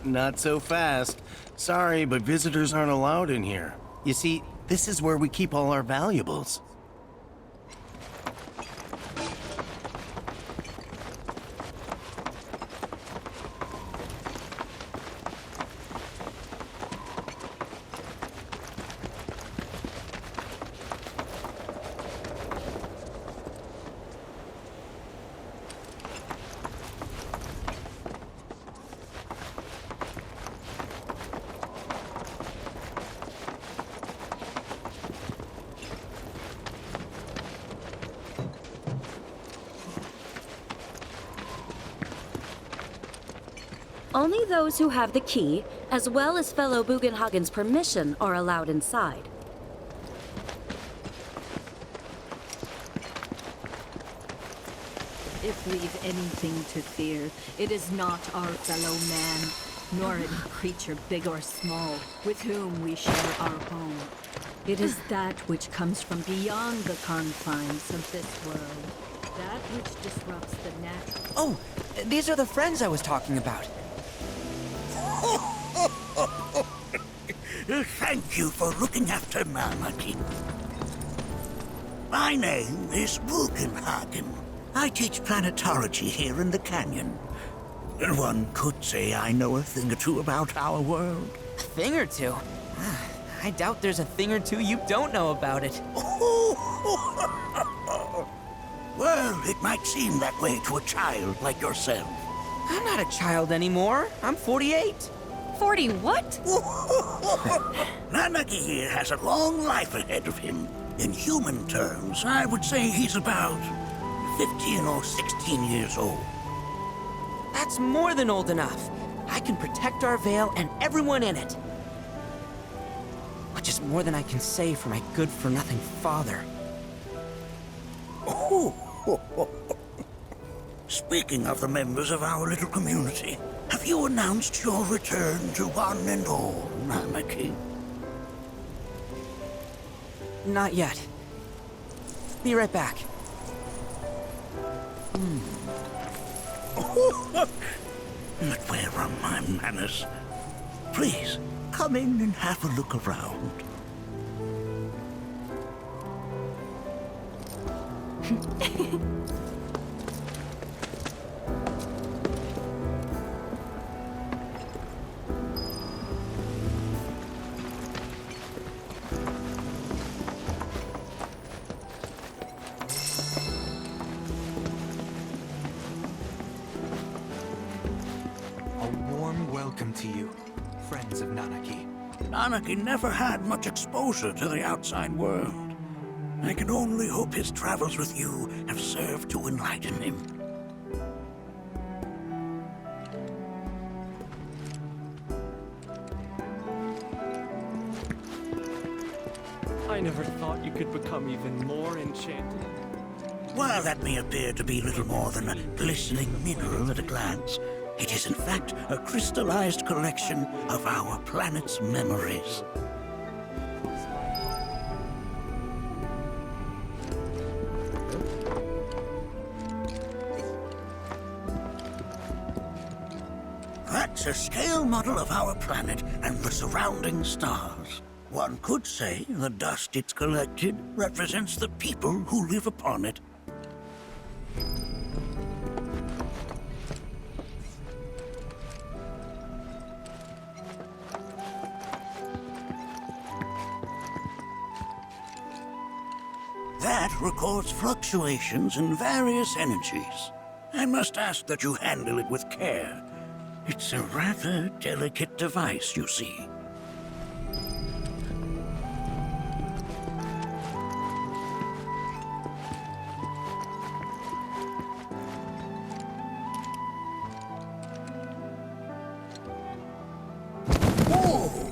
Not so fast. Sorry, but visitors aren't allowed in here. You see, this is where we keep all our valuables. Only those who have the key, as well as fellow Bugenhagen's permission, are allowed inside. If we've anything to fear, it is not our fellow man, nor any creature big or small, with whom we share our home. It is that which comes from beyond the confines of this world. That which disrupts the natural... Oh, these are the friends I was talking about. Thank you for looking after Nanaki. My name is Bugenhagen. I teach planetology here in the canyon. One could say I know a thing or two about our world. A thing or two? I doubt there's a thing or two you don't know about it. Well, it might seem that way to a child like yourself. I'm not a child anymore. I'm 48. 40 what? Nanaki here has a long life ahead of him. In human terms, I would say he's about 15 or 16 years old. That's more than old enough. I can protect our Vale and everyone in it. Which is more than I can say for my good-for-nothing father. Speaking of the members of our little community, have you announced your return to one and all, Nanaki? Not yet. Be right back. But where are my manners? Please, come in and have a look around. Welcome to you, friends of Nanaki. Nanaki never had much exposure to the outside world. I can only hope his travels with you have served to enlighten him. I never thought you could become even more enchanted. While that may appear to be little more than a glistening mineral at a glance, it is in fact a crystallized collection of our planet's memories. That's a scale model of our planet and the surrounding stars. One could say the dust it's collected represents the people who live upon it. That records fluctuations in various energies. I must ask that you handle it with care. It's a rather delicate device, you see.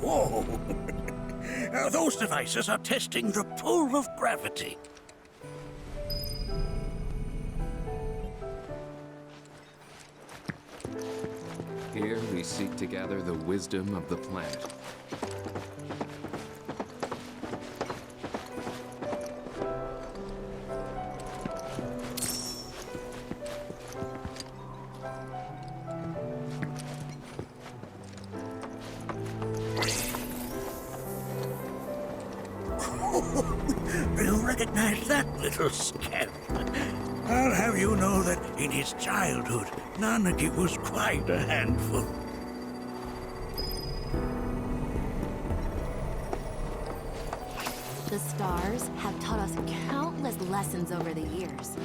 Whoa! Those devices are testing the pull of gravity. Here we seek to gather the wisdom of the planet. recognize that little scamp. I'll have you know that in his childhood, Nanaki was quite a handful. The stars have taught us countless lessons over the years.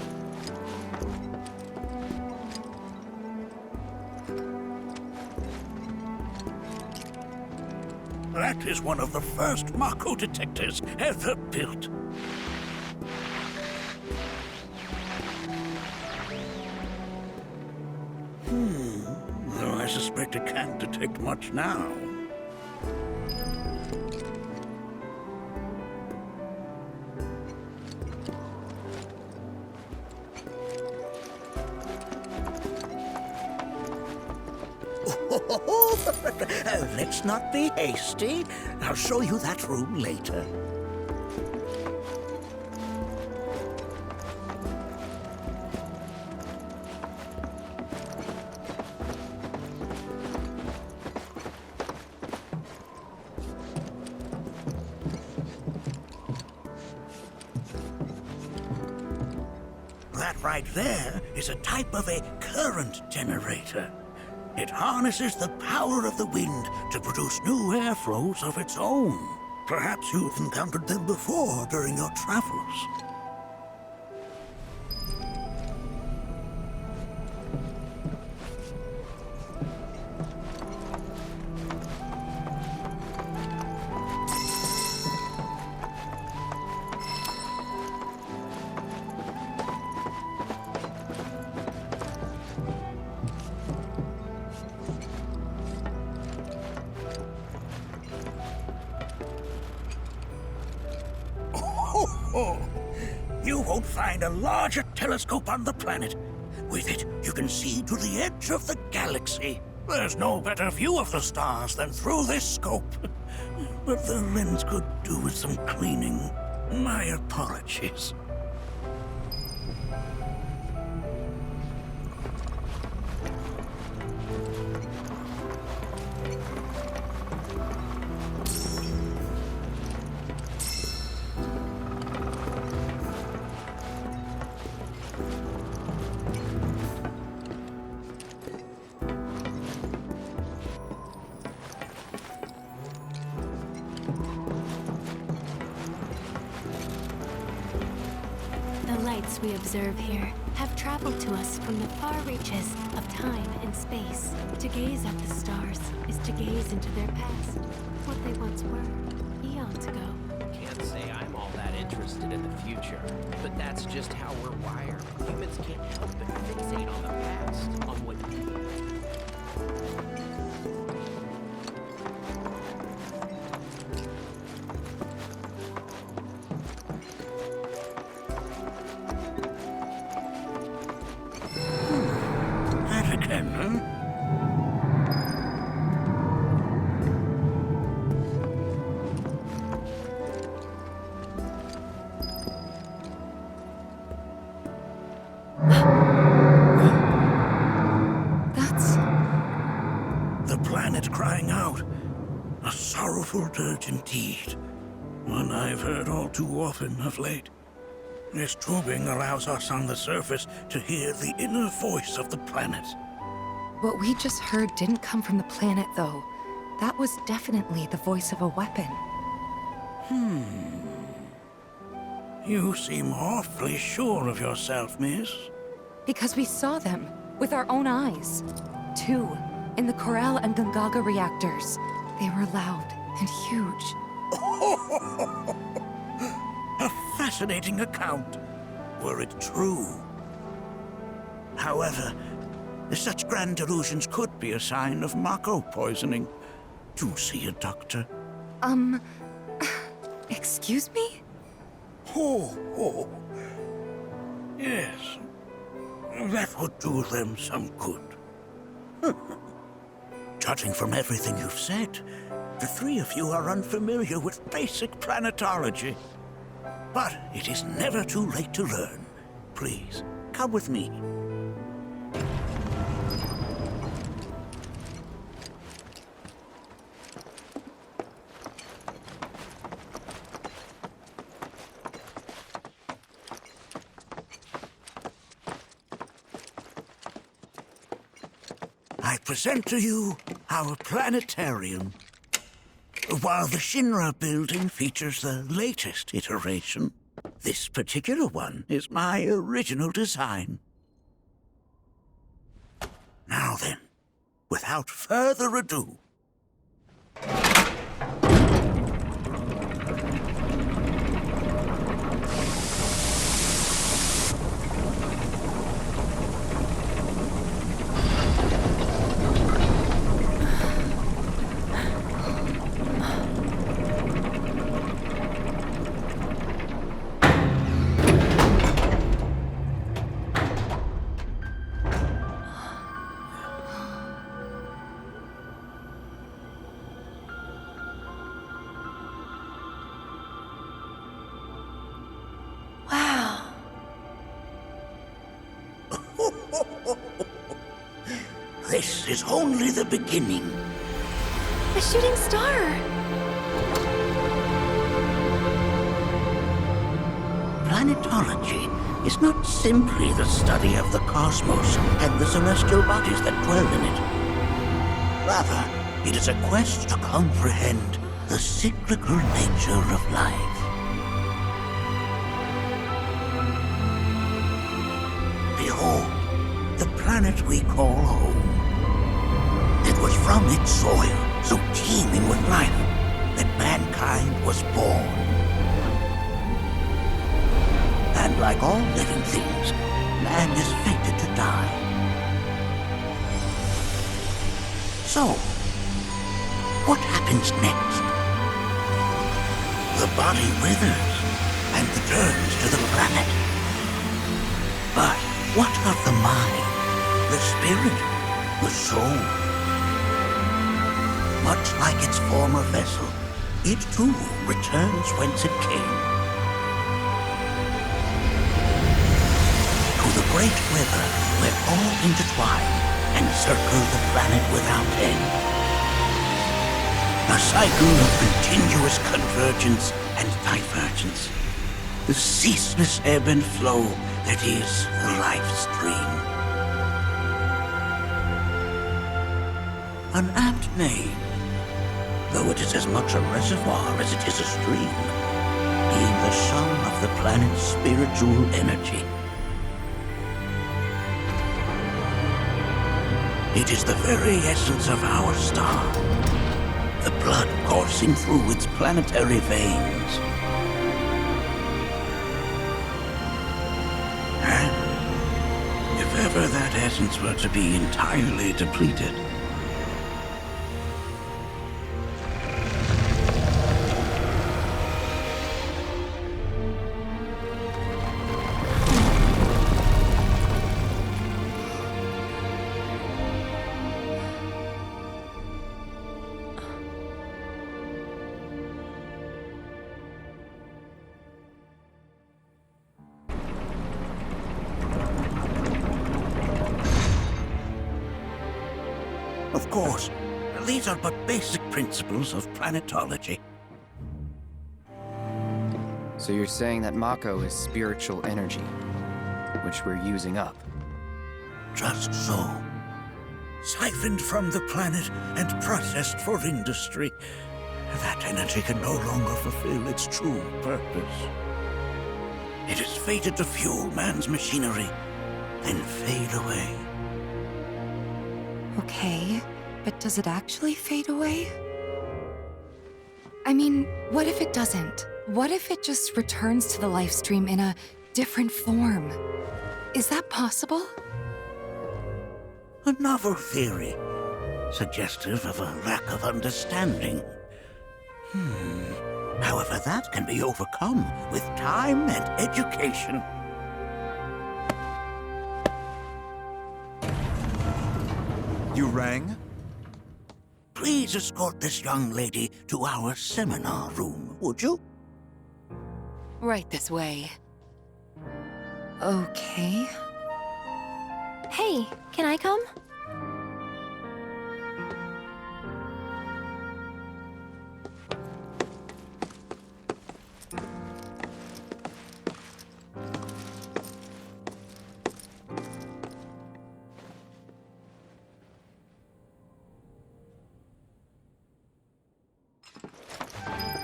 That is one of the first Mako detectors ever built. Though I suspect it can't detect much now. Let's not be hasty. I'll show you that room later. That right there is a type of a current generator. It harnesses the power of the wind to produce new airflows of its own. Perhaps you've encountered them before during your travels. You won't find a larger telescope on the planet. With it, you can see to the edge of the galaxy. There's no better view of the stars than through this scope. But the lens could do with some cleaning. My apologies. The lights we observe here have traveled to us from the far reaches of time and space. To gaze at the stars is to gaze into their past, what they once were, eons ago. Can't say I'm all that interested in the future, but that's just how we're wired. Humans can't help but fixate on the past, on what That again, huh? That's... The planet crying out. A sorrowful dirge indeed. One I've heard all too often of late. This tubing allows us on the surface to hear the inner voice of the planet. What we just heard didn't come from the planet, though. That was definitely the voice of a weapon. You seem awfully sure of yourself, miss. Because we saw them with our own eyes. Two, in the Corel and Gungaga reactors. They were loud and huge. A fascinating account, were it true. However, such grand delusions could be a sign of Mako poisoning. Do see a doctor. Excuse me? Oh. Yes. That would do them some good. Judging from everything you've said, the three of you are unfamiliar with basic planetology. But it is never too late to learn. Please, come with me. I present to you our planetarium. While the Shinra building features the latest iteration, this particular one is my original design. Now then, without further ado, Wow. this is only the beginning. A shooting star. Planetology is not simply the study of the cosmos and the celestial bodies that dwell in it. Rather, it is a quest to comprehend the cyclical nature of life. Behold, the planet we call home. It was from its soil, so teeming with life, that mankind was born. And like all living things, man is fated to die. So, what happens next? The body withers and returns to the planet. But what of the mind, the spirit, the soul? Much like its former vessel, it too returns whence it came. To the great river where all intertwine and circle the planet without end. A cycle of continuous convergence and divergence. The ceaseless ebb and flow that is the life stream. An apt name, though it is as much a reservoir as it is a stream, being the sum of the planet's spiritual energy. It is the very essence of our star, the blood coursing through its planetary veins. And if ever that essence were to be entirely depleted, of course, these are but basic principles of planetology. So you're saying that Mako is spiritual energy, which we're using up? Just so. Siphoned from the planet and processed for industry, that energy can no longer fulfill its true purpose. It is fated to fuel man's machinery, then fade away. Okay, but does it actually fade away? I mean, what if it doesn't? What if it just returns to the life stream in a different form? Is that possible? A novel theory, suggestive of a lack of understanding. However, that can be overcome with time and education. You rang? Please escort this young lady to our seminar room, would you? Right this way. Okay. Hey, can I come?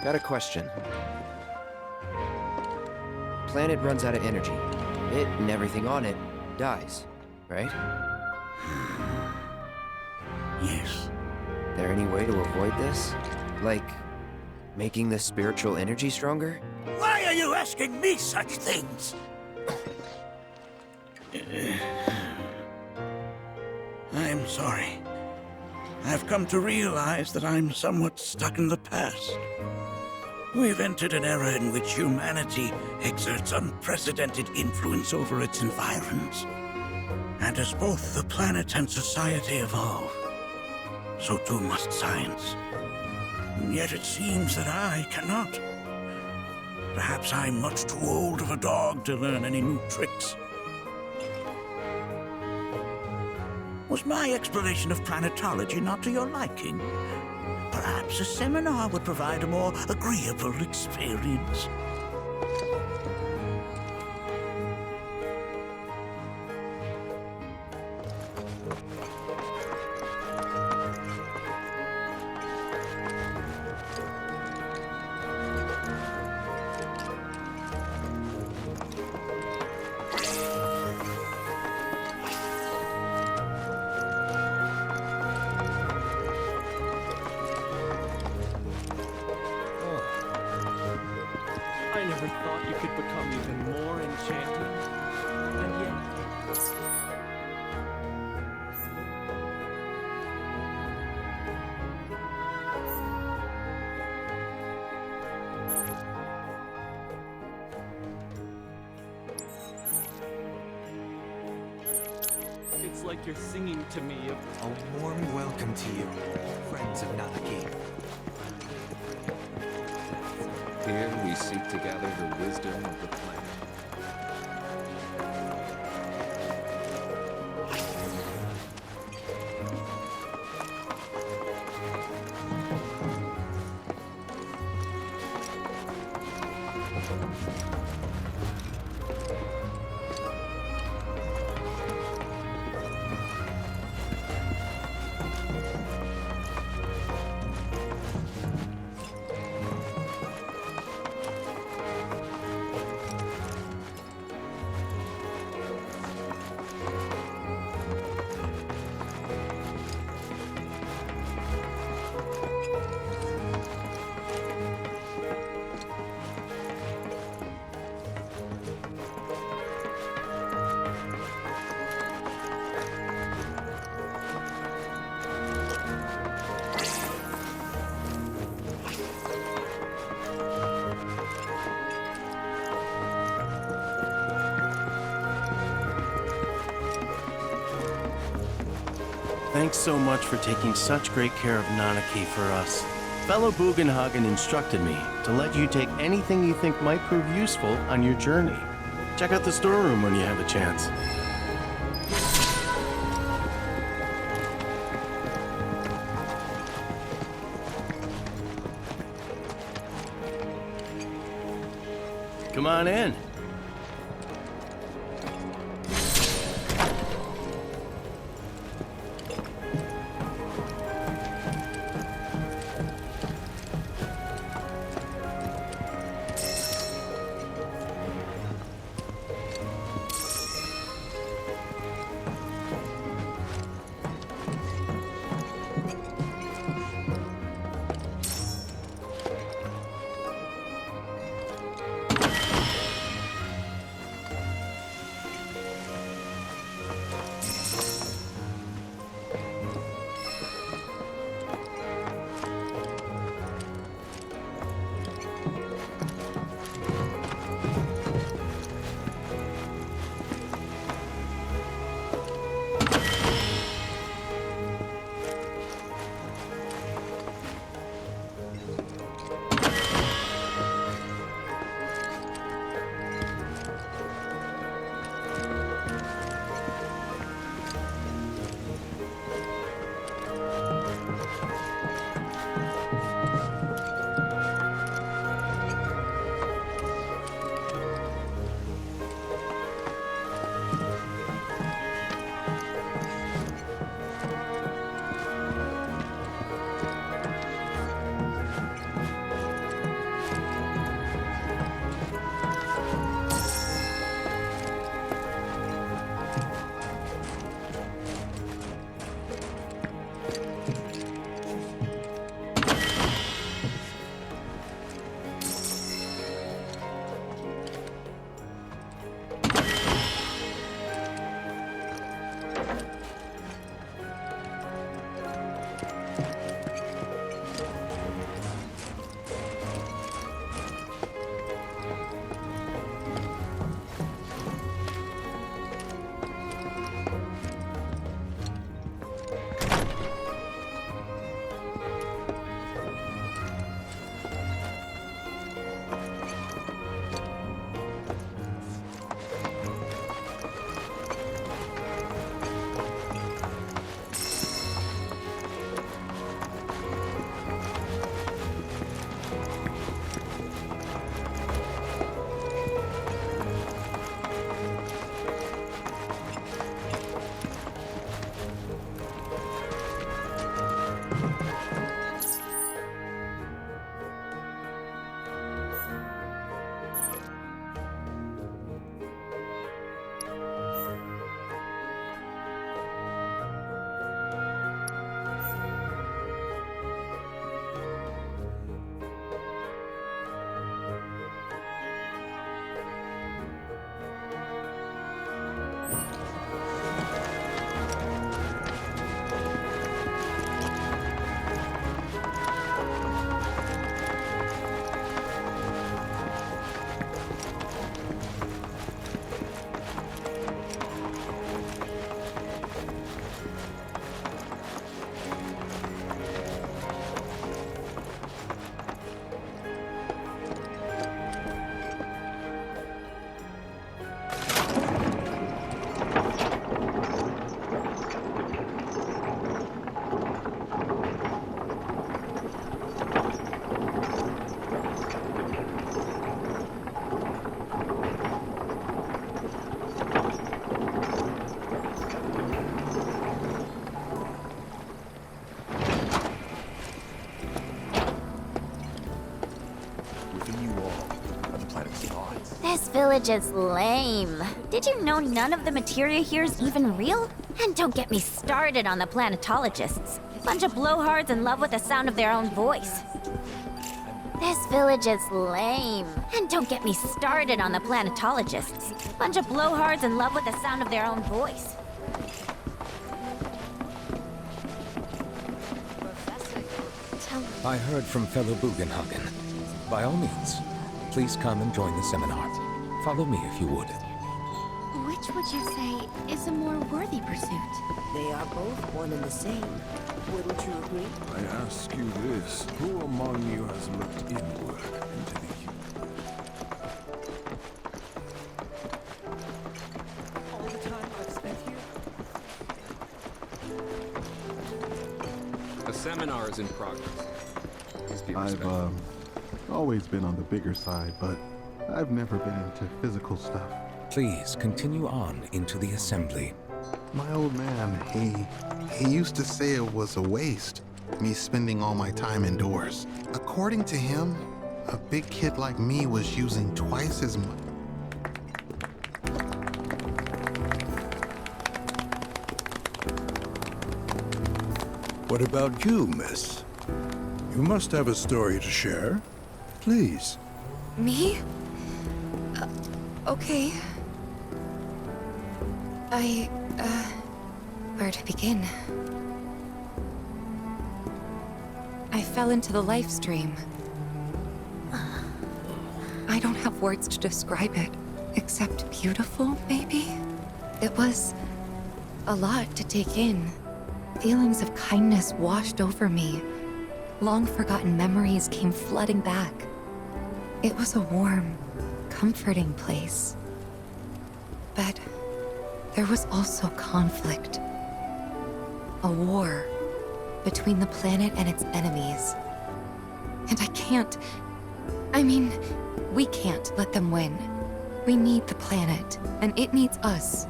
Got a question. Planet runs out of energy. It and everything on it dies, right? Yes. There any way to avoid this? Like, making the spiritual energy stronger? Why are you asking me such things? I'm sorry. I've come to realize that I'm somewhat stuck in the past. We've entered an era in which humanity exerts unprecedented influence over its environs. And as both the planet and society evolve, so too must science. And yet it seems that I cannot. Perhaps I'm much too old of a dog to learn any new tricks. Was my explanation of planetology not to your liking? Perhaps a seminar would provide a more agreeable experience. I never thought you could become even more enchanting. And yet... It's like you're singing to me of... A warm welcome to you, friends of Nanaki. Here we seek to gather the wisdom of the planet. Thanks so much for taking such great care of Nanaki for us. Fellow Bugenhagen instructed me to let you take anything you think might prove useful on your journey. Check out the storeroom when you have a chance. Come on in. within you all are the planet's thoughts. This village is lame. Did you know none of the materia here is even real? And don't get me started on the planetologists. Bunch of blowhards in love with the sound of their own voice. This village is lame. And don't get me started on the planetologists. Bunch of blowhards in love with the sound of their own voice. I heard from fellow Bugenhagen. By all means, please come and join the seminar. Follow me if you would. Which would you say is a more worthy pursuit? They are both one and the same. Wouldn't you agree? I ask you this, who among you has looked inward into the All the time I've spent here? A seminar is in progress. Please be I've respectful. always been on the bigger side, but I've never been into physical stuff. Please continue on into the assembly. My old man, he used to say it was a waste, me spending all my time indoors. According to him, a big kid like me was using twice as much. What about you, miss? You must have a story to share. Please. Me? Okay. Where to begin? I fell into the life stream. I don't have words to describe it, except beautiful, maybe? It was a lot to take in. Feelings of kindness washed over me. Long-forgotten memories came flooding back. It was a warm, comforting place. But there was also conflict. A war between the planet and its enemies. And we can't let them win. We need the planet, and it needs us.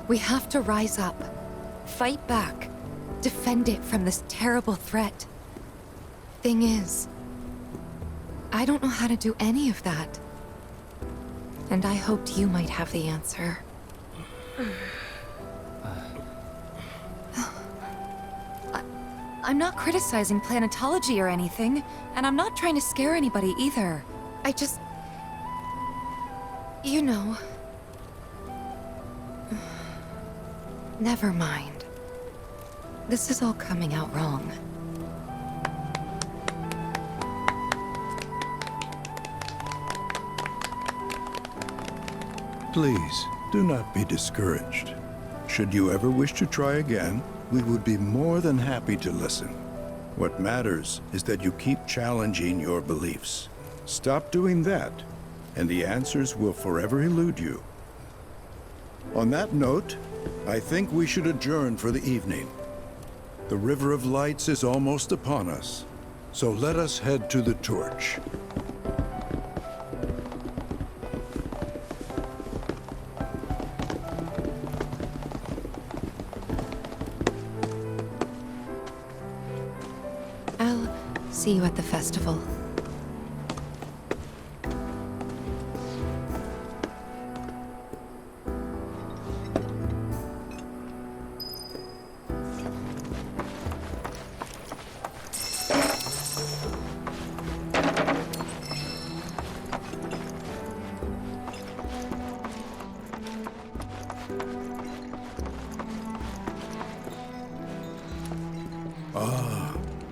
We have to rise up, fight back, defend it from this terrible threat. Thing is, I don't know how to do any of that. And I hoped you might have the answer. I'm not criticizing planetology or anything, and I'm not trying to scare anybody either. I just... You know... Never mind. This is all coming out wrong. Please, do not be discouraged. Should you ever wish to try again, we would be more than happy to listen. What matters is that you keep challenging your beliefs. Stop doing that, and the answers will forever elude you. On that note, I think we should adjourn for the evening. The River of Lights is almost upon us, so let us head to the torch. I'll see you at the festival.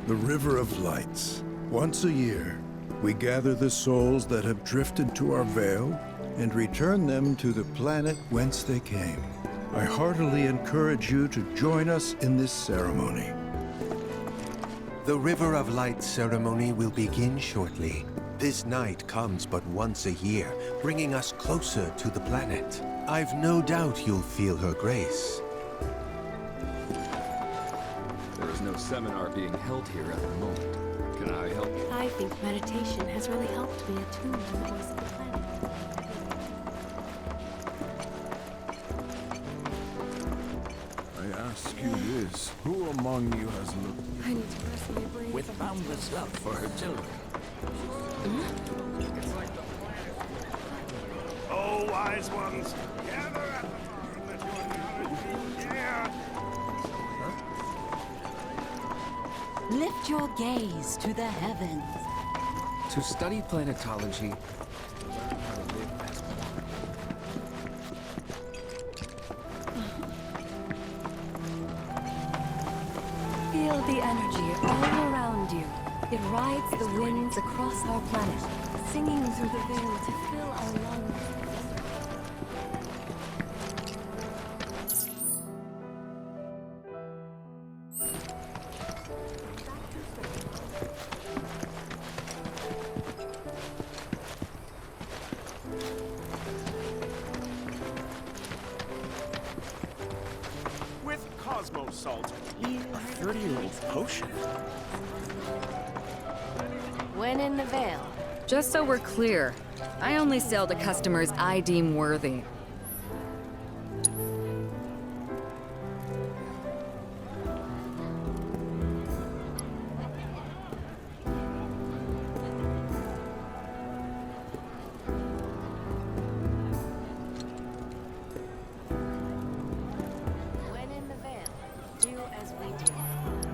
The River of Lights. Once a year, we gather the souls that have drifted to our veil and return them to the planet whence they came. I heartily encourage you to join us in this ceremony. The River of Light ceremony will begin shortly. This night comes but once a year, bringing us closer to the planet. I've no doubt you'll feel her grace. There is no seminar being held here at the moment. Can I help you? I think meditation has really helped me attune to the voice of the planet. I ask you this, who among you has looked I need to rest my brain. With boundless love for her children. wise ones, gather at the farm that your knowledge is here. Lift your gaze to the heavens. To study planetology, learn how to live as one. Feel the energy all around you. It rides the winds across our planet, singing through the veil to fill our lungs. With Cosmo Salt, a 30-year-old potion. When in the veil. Just so we're clear, I only sell to customers I deem worthy. When in the veil, do as we do,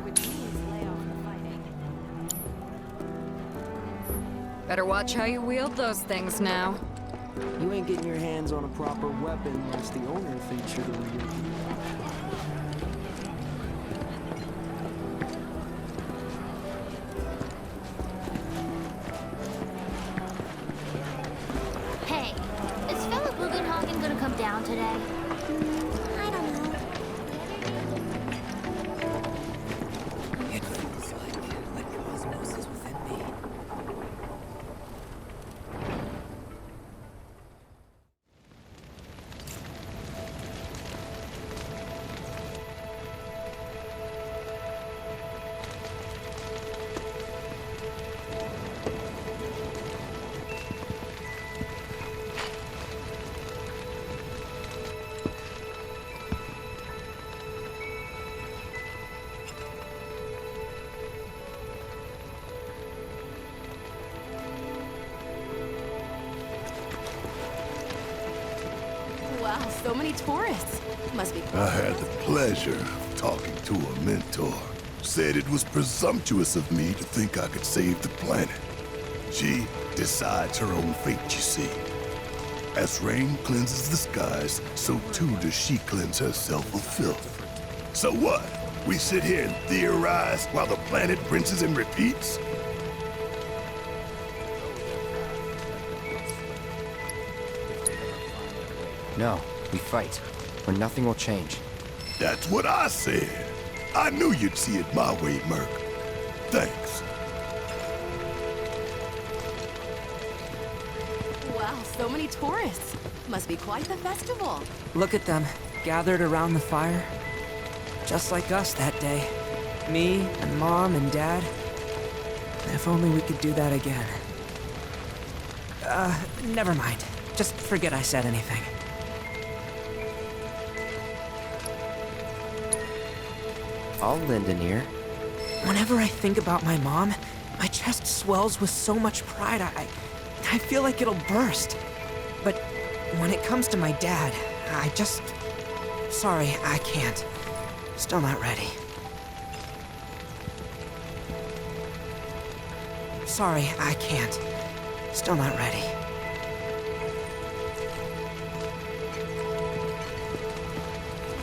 which means lay off the fighting. Better watch how you wield those things now. You ain't getting your hands on a proper weapon unless the owner thinks you're the real deal. Hey, is Fellow Bugenhagen gonna come down today? I don't know. It feels like Cosmos is within me. Wow, so many tourists. Must be I had the pleasure of talking to a mentor. Said it was presumptuous of me to think I could save the planet. She decides her own fate, you see. As rain cleanses the skies, so too does she cleanse herself of filth. So what? We sit here and theorize while the planet rinses and repeats? No, we fight, or nothing will change. That's what I said. I knew you'd see it my way, Merc. Thanks. Wow, so many tourists. Must be quite the festival. Look at them, gathered around the fire. Just like us that day. Me and Mom and Dad. If only we could do that again. Never mind. Just forget I said anything. I'll lend an ear. Whenever I think about my mom, my chest swells with so much pride, I feel like it'll burst. But when it comes to my dad, I just... Sorry, I can't. Still not ready. Sorry, I can't. Still not ready.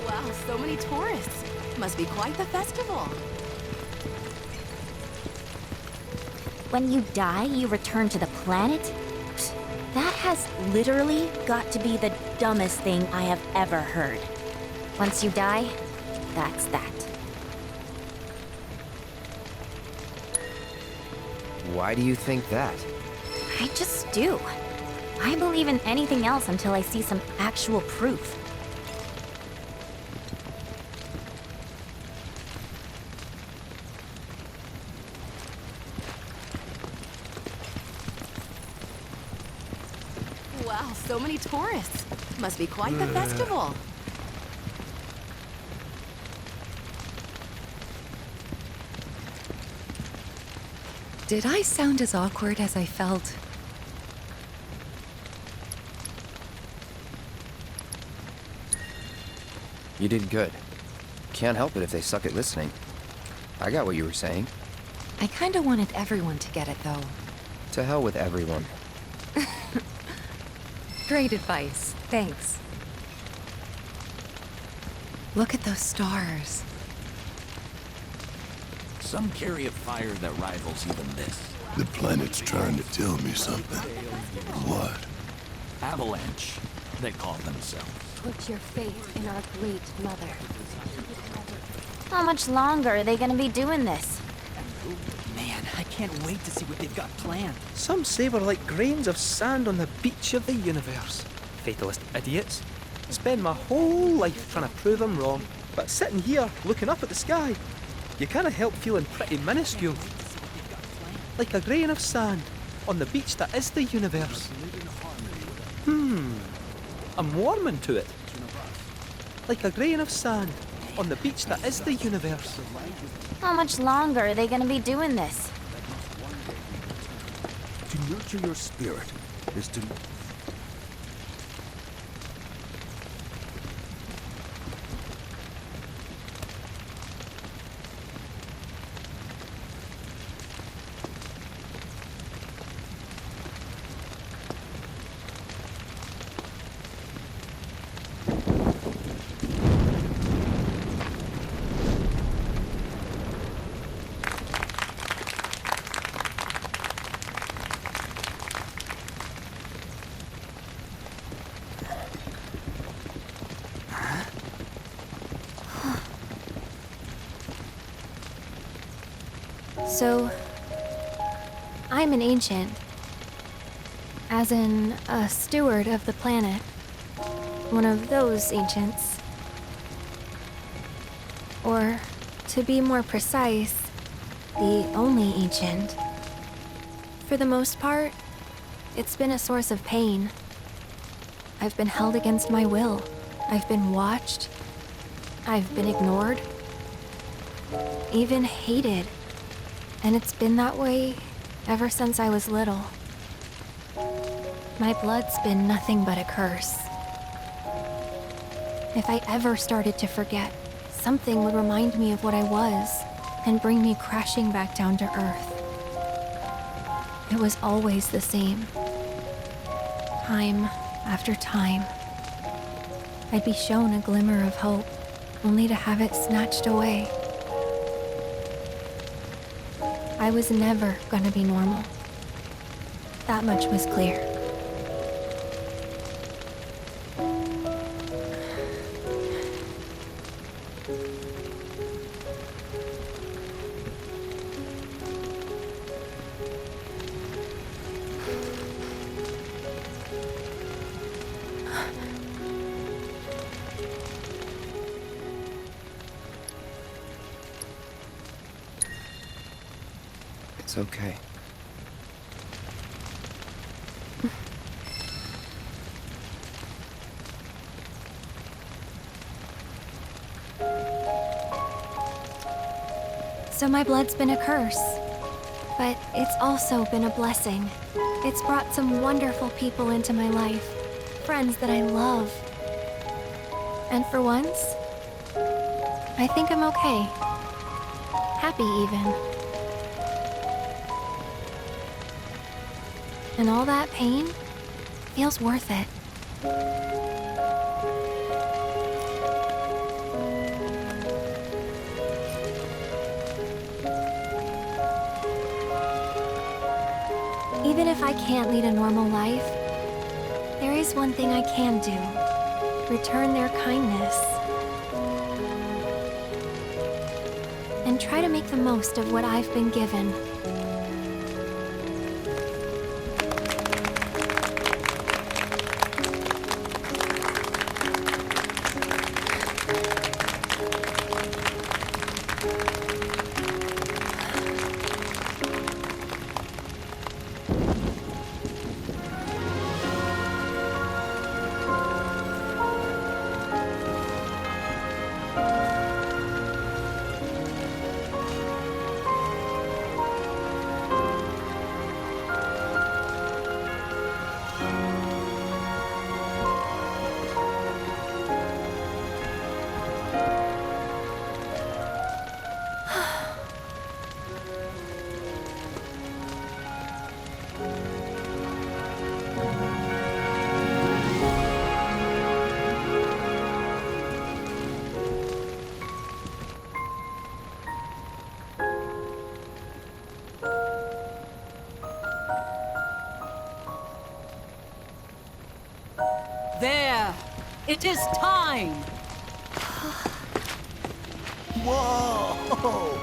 Wow, so many tourists. Must be quite the festival. When you die, you return to the planet? Psst, that has literally got to be the dumbest thing I have ever heard. Once you die, that's that. Why do you think that? I just do. I believe in anything else until I see some actual proof. Wow, so many tourists. Must be quite the festival. Did I sound as awkward as I felt? You did good. Can't help it if they suck at listening. I got what you were saying. I kinda wanted everyone to get it, though. To hell with everyone. Great advice. Thanks. Look at those stars. Some carry a fire that rivals even this. The planet's trying to tell me something. What? Avalanche, they call themselves. Put your faith in our great mother. How much longer are they gonna be doing this? Man, I can't wait to see what they've got planned. Some say we're like grains of sand on the beach of the universe. Fatalist idiots. Spend my whole life trying to prove them wrong, but sitting here looking up at the sky, you can't help feeling pretty minuscule. Like a grain of sand on the beach that is the universe. I'm warming to it. Like a grain of sand on the beach that is the universe. How much longer are they gonna be doing this? To nurture your spirit is to... So, I'm an ancient. As in, a steward of the planet. One of those ancients. Or, to be more precise, the only ancient. For the most part, it's been a source of pain. I've been held against my will. I've been watched. I've been ignored. Even hated. And it's been that way ever since I was little. My blood's been nothing but a curse. If I ever started to forget, something would remind me of what I was and bring me crashing back down to Earth. It was always the same. Time after time. I'd be shown a glimmer of hope, only to have it snatched away. I was never gonna be normal. That much was clear. It's okay. So my blood's been a curse. But it's also been a blessing. It's brought some wonderful people into my life. Friends that I love. And for once, I think I'm okay. Happy even. And all that pain feels worth it. Even if I can't lead a normal life, there is one thing I can do. Return their kindness. And try to make the most of what I've been given. It is time! Whoa!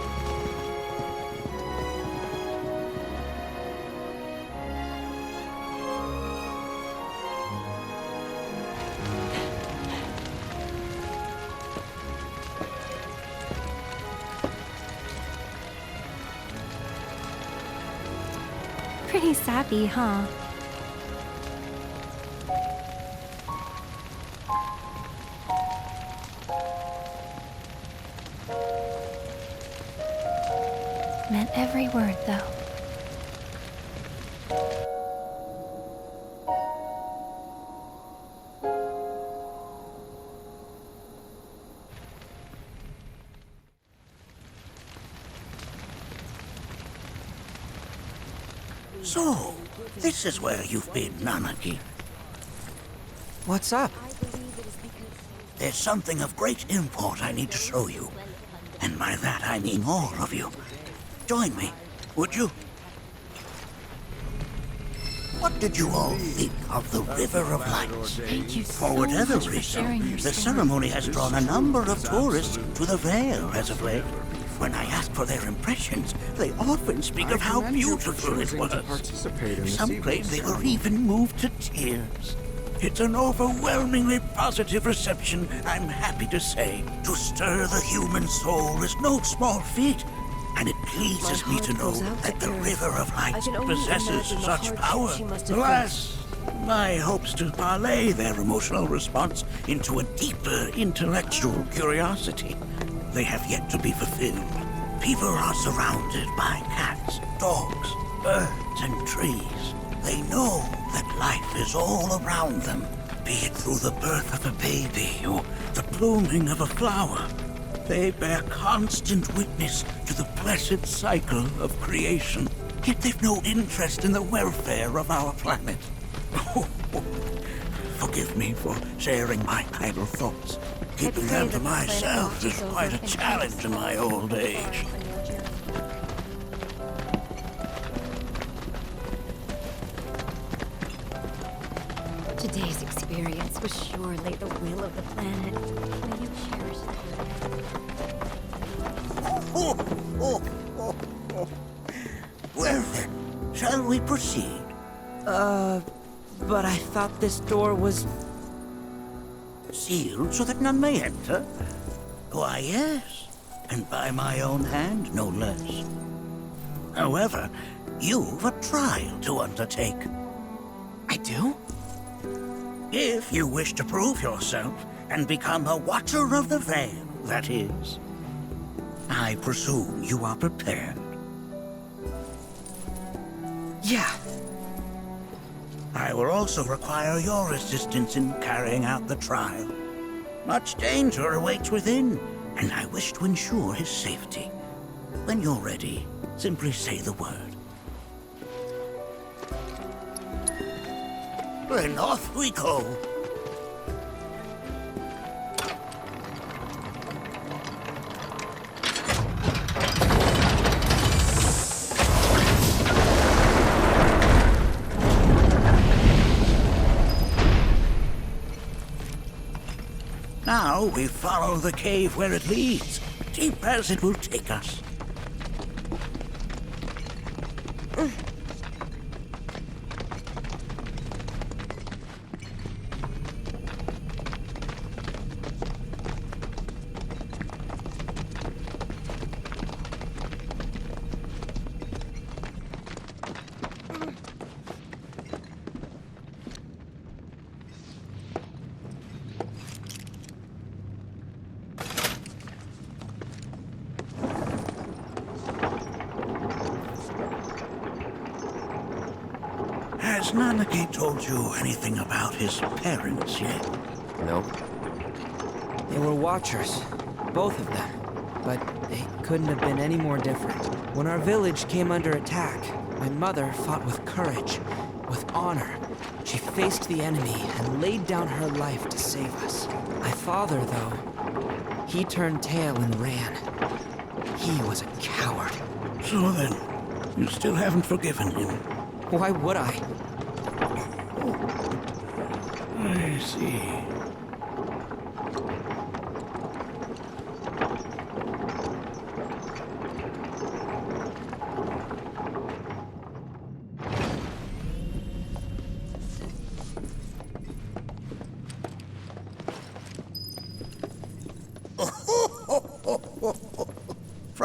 Pretty sappy, huh? Meant every word, though. So, this is where you've been, Nanaki. What's up? There's something of great import I need to show you. And by that I mean all of you. Join me, would you? What did you all think of the River of Lights? Thank you so For whatever much for reason, sharing your the story. ceremony has drawn a number of tourists to the Vale as of late. When I ask for their impressions, they often speak of how beautiful it was. Some claim they were even moved to tears. It's an overwhelmingly positive reception, I'm happy to say. To stir the human soul is no small feat, and it pleases me to know that the River of Lights possesses such power. Alas, my hopes to parlay their emotional response into a deeper intellectual curiosity, they have yet to be fulfilled. People are surrounded by cats, dogs, birds, and trees. They know that life is all around them, be it through the birth of a baby or the blooming of a flower. They bear constant witness to the blessed cycle of creation, yet they've no interest in the welfare of our planet. Forgive me for sharing my idle thoughts. Keeping them to myself is quite a challenge in my old age. Today's experience was surely the will of the planet. May you cherish Well then, shall we proceed? But I thought this door was... Sealed so that none may enter? Why, yes. And by my own hand, no less. However, you've a trial to undertake. I do? If you wish to prove yourself and become a Watcher of the Vale, that is. I presume you are prepared. Yeah. I will also require your assistance in carrying out the trial. Much danger awaits within, and I wish to ensure his safety. When you're ready, simply say the word. Then off we go. Now we follow the cave where it leads, deep as it will take us. Has Nanaki told you anything about his parents yet? Nope. They were Watchers, both of them. But they couldn't have been any more different. When our village came under attack, my mother fought with courage, with honor. She faced the enemy and laid down her life to save us. My father, though, he turned tail and ran. He was a coward. So then, you still haven't forgiven him? Why would I? I see.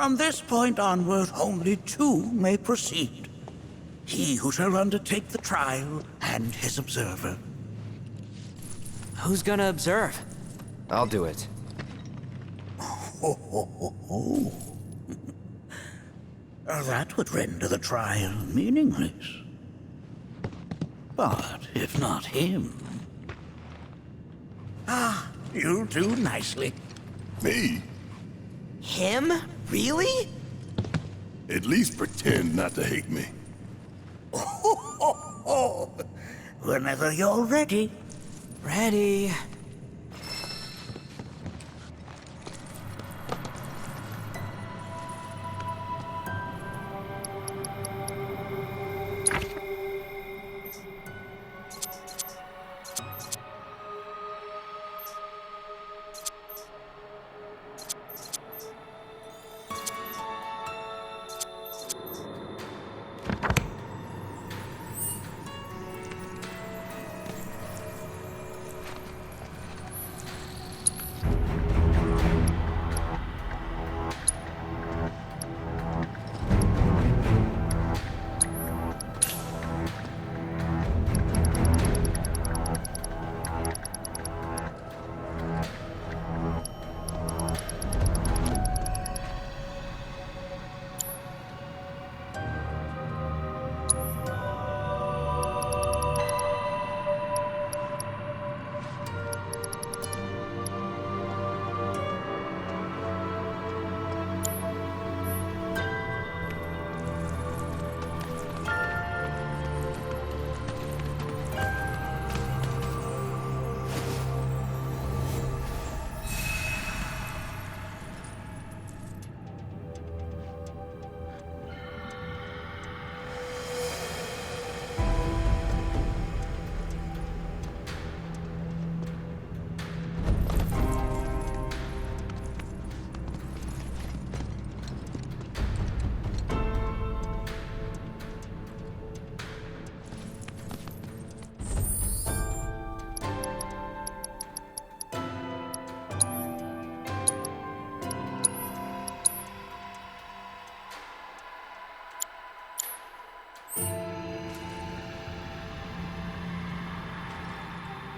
From this point onward, only two may proceed. He who shall undertake the trial and his observer. Who's gonna observe? I'll do it. Ho, ho, ho, ho. That would render the trial meaningless. But if not him... Ah, you'll do nicely. Me? Him? Really? At least pretend not to hate me. Whenever you're ready. Ready.